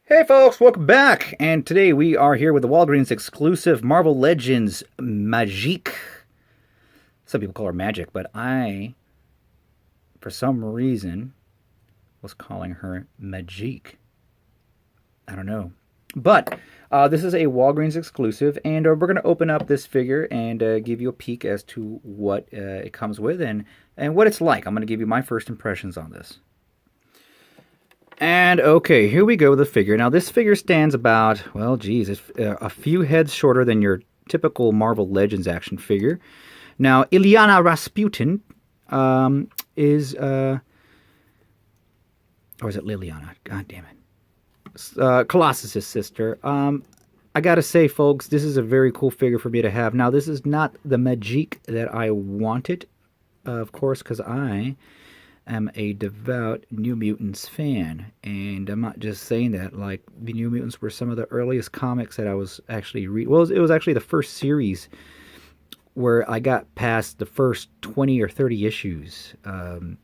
Hey folks, welcome back! And today we are here with the Walgreens exclusive Marvel Legends Magik. Some people call her Magic, but I, for some reason, was calling her Magik. I don't know. But this is a Walgreens exclusive, and we're going to open up this figure and give you a peek as to what it comes with and what it's like. I'm going to give you my first impressions on this. And okay, here we go with the figure. Now this figure stands about, well, geez, it's a few heads shorter than your typical Marvel Legends action figure. Now, Illyana Rasputin is, or is it Liliana? God damn it. Colossus' sister. I gotta say, folks, this is a very cool figure for me to have. Now, this is not the Magik that I wanted, of course, because I am a devout New Mutants fan, and I'm not just saying that. Like, the New Mutants were some of the earliest comics that I was actually well, it was actually the first series where I got past the first 20 or 30 issues.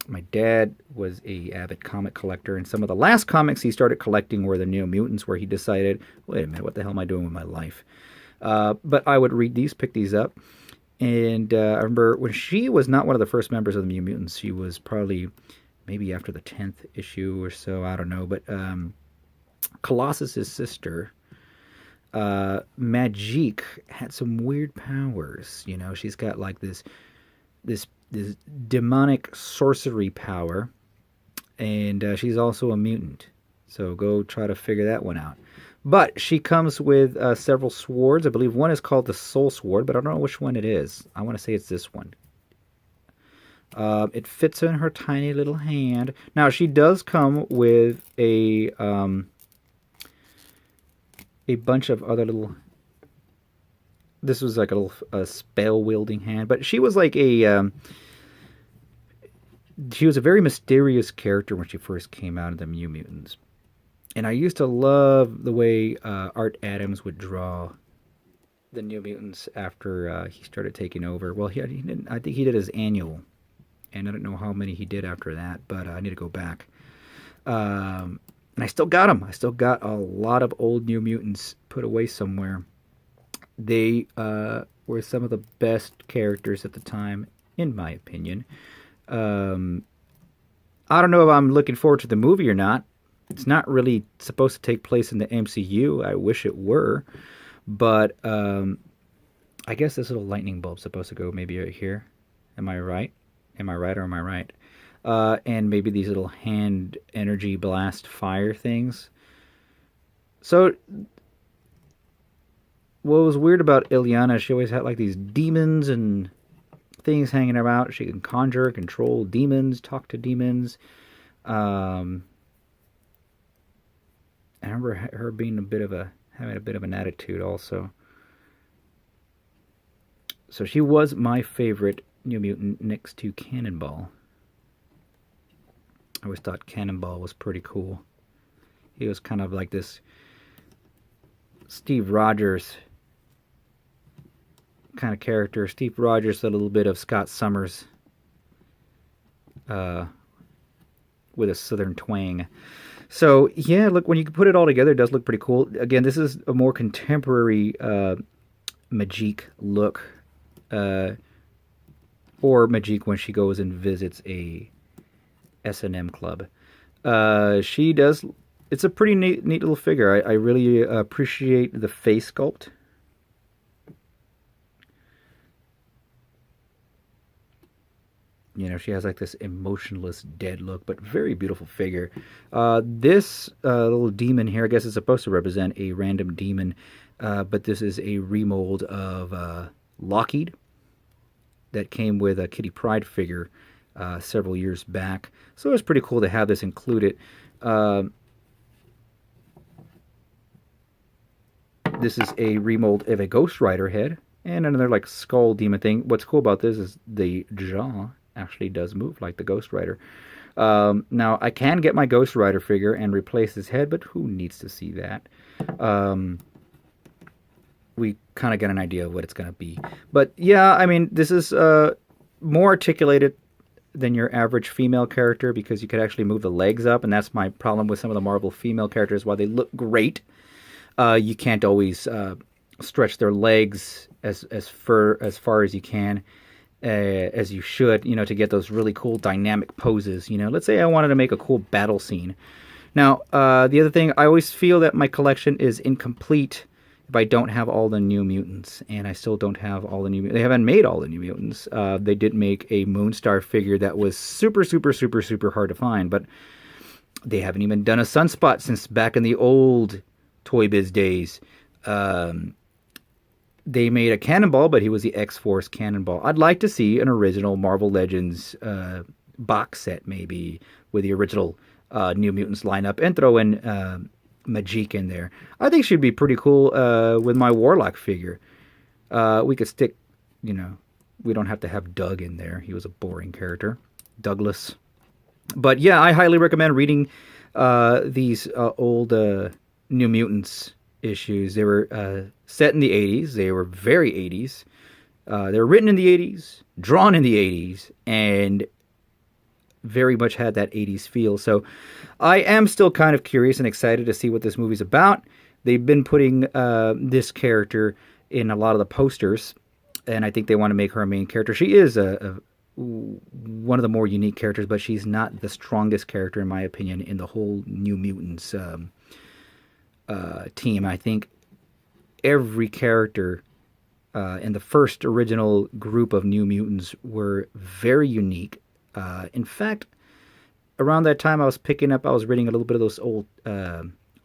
My dad was a avid comic collector, and some of the last comics he started collecting were the New Mutants, where he decided, wait a minute, what the hell am I doing with my life? But I would read these, pick these up. And I remember when she was not one of the first members of the New Mutants, she was probably maybe after the 10th issue or so, I don't know. But Colossus' sister, Magik, had some weird powers. You know, she's got like this demonic sorcery power, and she's also a mutant. So go try to figure that one out. But she comes with several swords. I believe one is called the Soul Sword, but I don't know which one it is. I want to say it's this one. It fits in her tiny little hand. Now, she does come with a bunch of other little... This was like a little spell-wielding hand. But she was like a... she was a very mysterious character when she first came out of the New Mutants. And I used to love the way Art Adams would draw the New Mutants after he started taking over. Well, I think he did his annual, and I don't know how many he did after that, but I need to go back. And I still got them. I still got a lot of old New Mutants put away somewhere. They were some of the best characters at the time, in my opinion. I don't know if I'm looking forward to the movie or not. It's not really supposed to take place in the MCU. I wish it were. But I guess this little lightning bulb's supposed to go maybe right here. Am I right? Am I right or am I right? And maybe these little hand energy blast fire things. So what was weird about Illyana, she always had like these demons and things hanging about. She can conjure, control demons, talk to demons. I remember her being having a bit of an attitude also. So she was my favorite New Mutant next to Cannonball. I always thought Cannonball was pretty cool. He was kind of like this Steve Rogers kind of character. Steve Rogers, a little bit of Scott Summers with a southern twang. So, yeah, look, when you put it all together, it does look pretty cool. Again, this is a more contemporary Magik look. Or Magik when she goes and visits a S&M club. She does... It's a pretty neat little figure. I really appreciate the face sculpt. You know, she has like this emotionless, dead look, but very beautiful figure. This little demon here, I guess it's supposed to represent a random demon, but this is a remold of Lockheed that came with a Kitty Pryde figure several years back. So it was pretty cool to have this included. This is a remold of a Ghost Rider head and another like skull demon thing. What's cool about this is the jaw actually does move like the Ghost Rider. Now, I can get my Ghost Rider figure and replace his head, but who needs to see that? We kind of get an idea of what it's going to be. But, yeah, I mean, this is more articulated than your average female character because you could actually move the legs up, and that's my problem with some of the Marvel female characters. While they look great, you can't always stretch their legs as far as you can, as you should, to get those really cool dynamic poses. Let's say I wanted to make a cool battle scene. Now, the other thing, I always feel that my collection is incomplete if I don't have all the New Mutants, and I still don't have all the New Mutants. They haven't made all the New Mutants. They did make a Moonstar figure that was super, super, super, super hard to find, but they haven't even done a Sunspot since back in the old Toy Biz days. They made a Cannonball, but he was the X-Force Cannonball. I'd like to see an original Marvel Legends box set, maybe, with the original New Mutants lineup, and throw in Magik in there. I think she'd be pretty cool with my Warlock figure. We could stick, we don't have to have Doug in there. He was a boring character. Douglas. But yeah, I highly recommend reading these old New Mutants issues. They were set in the 80s. They were very 80s. They were written in the 80s, drawn in the 80s, and very much had that 80s feel. So I am still kind of curious and excited to see what this movie's about. They've been putting this character in a lot of the posters, and I think they want to make her a main character. She is one of the more unique characters, but she's not the strongest character, in my opinion, in the whole New Mutants team. I think every character in the first original group of New Mutants were very unique. In fact, around that time I was reading a little bit of those old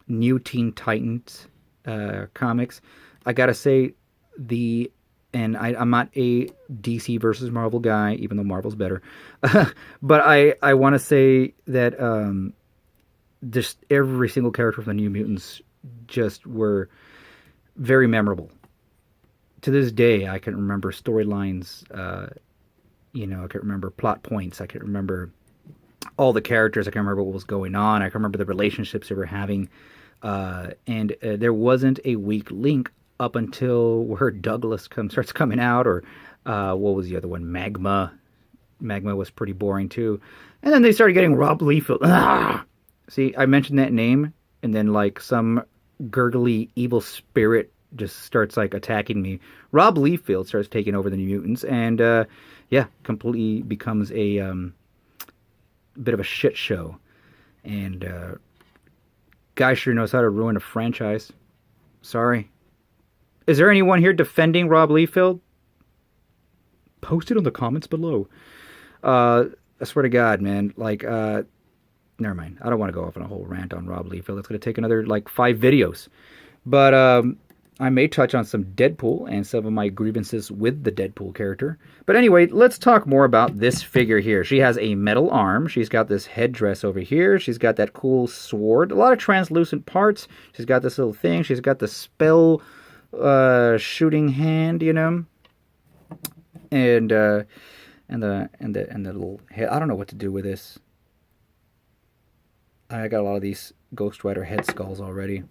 New Teen Titans comics. I gotta say, I'm not a DC versus Marvel guy, even though Marvel's better. But I want to say that just every single character from the New Mutants just were very memorable. To this day, I can remember storylines. I can remember plot points. I can remember all the characters. I can remember what was going on. I can remember the relationships they were having. And there wasn't a weak link up until where Douglas starts coming out, or what was the other one? Magma. Magma was pretty boring too. And then they started getting Rob Liefeld. Ah! See, I mentioned that name, and then like some gurgly evil spirit just starts like attacking me. Rob Liefeld starts taking over the New Mutants, and completely becomes a bit of a shit show. And guy sure knows how to ruin a franchise. Sorry. Is there anyone here defending Rob Liefeld? Post it in the comments below. I swear to God, man. Never mind. I don't want to go off on a whole rant on Rob Liefeld. It's going to take another 5 videos. But I may touch on some Deadpool and some of my grievances with the Deadpool character. But anyway, let's talk more about this figure here. She has a metal arm. She's got this headdress over here. She's got that cool sword. A lot of translucent parts. She's got this little thing. She's got the spell shooting hand, and the little head. I don't know what to do with this. I got a lot of these Ghost Rider head skulls already.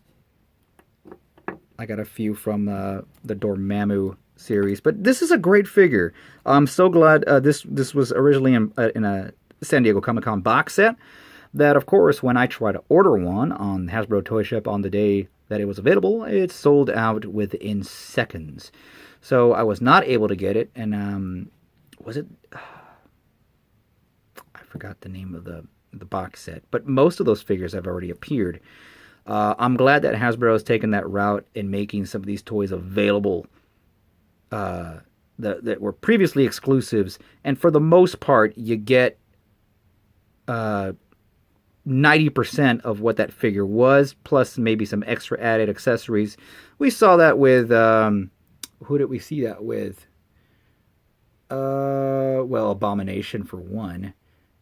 I got a few from the Dormammu series, but this is a great figure. I'm so glad this was originally in a San Diego Comic-Con box set. That, of course, when I tried to order one on Hasbro Toy Shop on the day that it was available, it sold out within seconds. So I was not able to get it, and was it? I forgot the name of the box set, but most of those figures have already appeared. I'm glad that Hasbro has taken that route in making some of these toys available that were previously exclusives, and for the most part, you get 90% of what that figure was, plus maybe some extra added accessories. We saw that with who did we see that with? Abomination for one,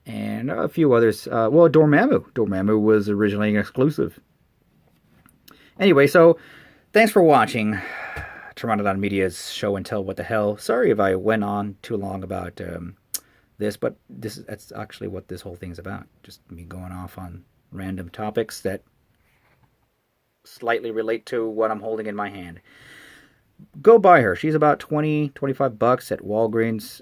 and a few others. Dormammu. Dormammu was originally an exclusive. Anyway, so thanks for watching Pteranodon Media's show and tell what the hell. Sorry if I went on too long about this, but that's actually what this whole thing's about. Just me going off on random topics that slightly relate to what I'm holding in my hand. go buy her. She's about 20, 25 bucks at Walgreens.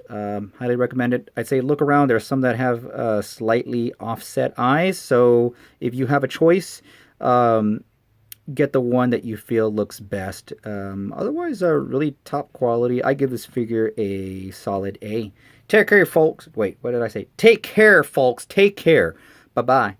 Highly recommend it. I'd say look around. There's some that have slightly offset eyes. So if you have a choice, um, get the one that you feel looks best. Otherwise, really top quality. I give this figure a solid A. Take care, folks. Wait, what did I say? Take care, folks. Take care. Bye bye.